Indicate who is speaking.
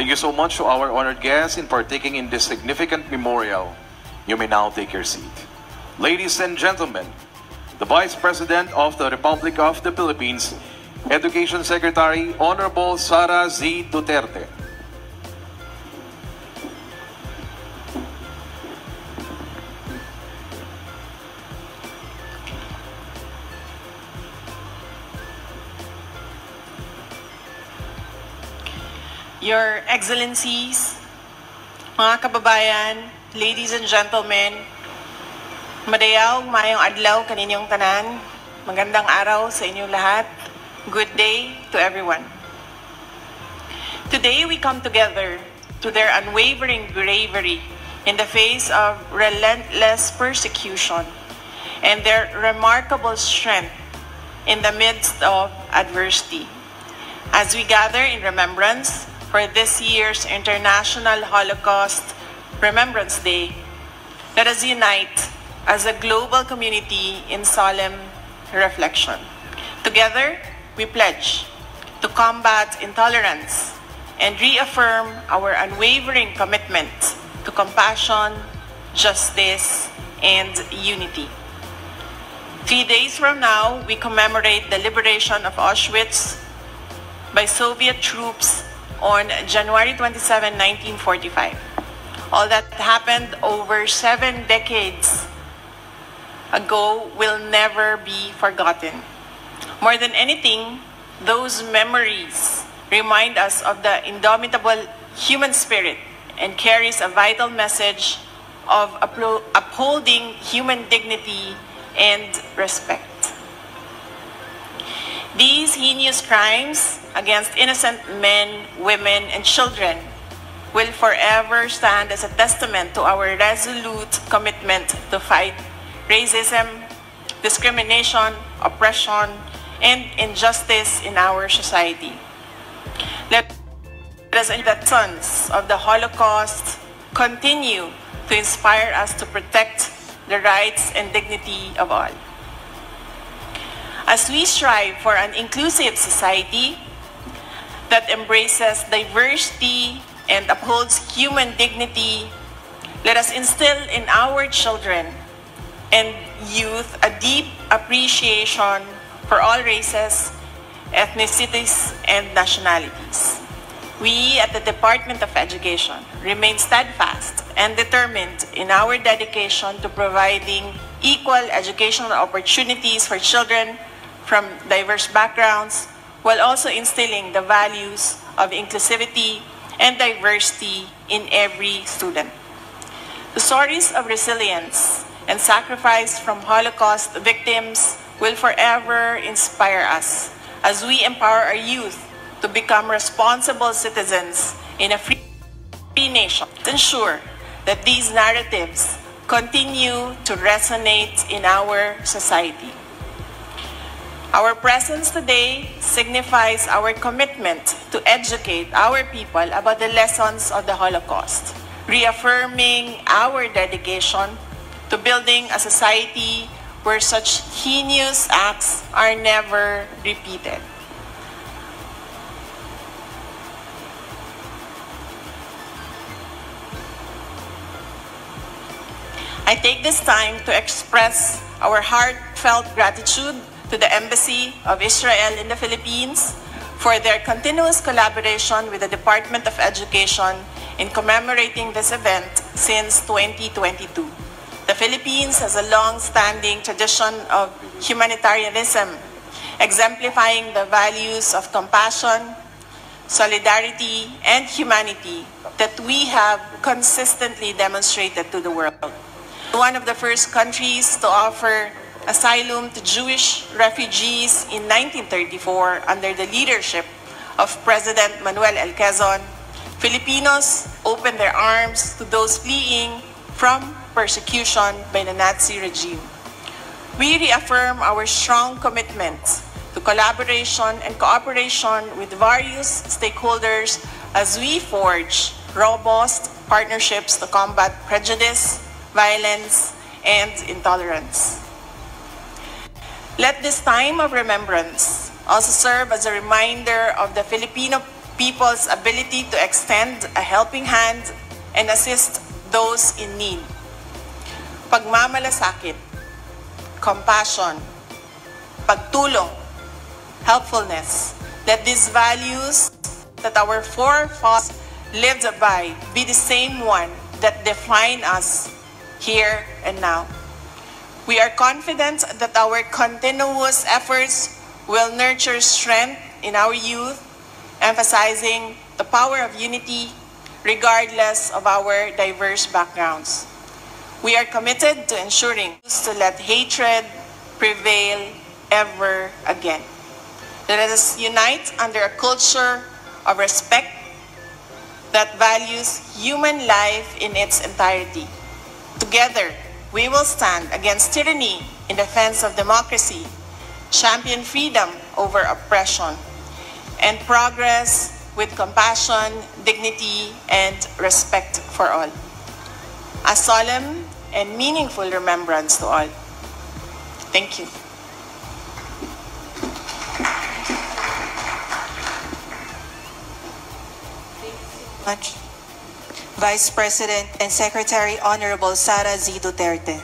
Speaker 1: Thank you so much to our honored guests in partaking in this significant memorial. You may now take your seat. Ladies and gentlemen, the Vice President of the Republic of the Philippines, Education Secretary Honorable Sara Z. Duterte.
Speaker 2: Your Excellencies, mga kababayan, ladies and gentlemen, madayaw, mayong adlaw kaninyong tanan, magandang araw sa inyong lahat, good day to everyone. Today we come together to their unwavering bravery in the face of relentless persecution and their remarkable strength in the midst of adversity. As we gather in remembrance for this year's International Holocaust Remembrance Day, let us unite as a global community in solemn reflection. Together, we pledge to combat intolerance and reaffirm our unwavering commitment to compassion, justice, and unity. 3 days from now, we commemorate the liberation of Auschwitz by Soviet troops on January 27, 1945. All that happened over 7 decades ago will never be forgotten. More than anything, those memories remind us of the indomitable human spirit and carries a vital message of upholding human dignity and respect. These heinous crimes against innocent men, women, and children will forever stand as a testament to our resolute commitment to fight racism, discrimination, oppression, and injustice in our society. Let us ensure that sons of the Holocaust continue to inspire us to protect the rights and dignity of all. As we strive for an inclusive society that embraces diversity and upholds human dignity, let us instill in our children and youth a deep appreciation for all races, ethnicities, and nationalities. We at the Department of Education remain steadfast and determined in our dedication to providing equal educational opportunities for children from diverse backgrounds, while also instilling the values of inclusivity and diversity in every student. The stories of resilience and sacrifice from Holocaust victims will forever inspire us as we empower our youth to become responsible citizens in a free nation. To ensure that these narratives continue to resonate in our society. Our presence today signifies our commitment to educate our people about the lessons of the Holocaust, reaffirming our dedication to building a society where such heinous acts are never repeated. I take this time to express our heartfelt gratitude to the Embassy of Israel in the Philippines for their continuous collaboration with the Department of Education in commemorating this event since 2022. The Philippines has a long-standing tradition of humanitarianism, exemplifying the values of compassion, solidarity, and humanity that we have consistently demonstrated to the world. One of the first countries to offer asylum to Jewish refugees in 1934 under the leadership of President Manuel L. Quezon, Filipinos opened their arms to those fleeing from persecution by the Nazi regime. We reaffirm our strong commitment to collaboration and cooperation with various stakeholders as we forge robust partnerships to combat prejudice, violence, and intolerance. Let this time of remembrance also serve as a reminder of the Filipino people's ability to extend a helping hand and assist those in need. Pagmamalasakit, compassion, pagtulong, helpfulness. Let these values that our forefathers lived by be the same one that define us here and now. We are confident that our continuous efforts will nurture strength in our youth, emphasizing the power of unity regardless of our diverse backgrounds. We are committed to ensuring to let hatred prevail ever again. Let us unite under a culture of respect that values human life in its entirety. Together, we will stand against tyranny in defense of democracy, champion freedom over oppression, and progress with compassion, dignity, and respect for all. A solemn and meaningful remembrance to all. Thank you.
Speaker 3: Much. Vice President and Secretary Honorable Sara Z. Duterte.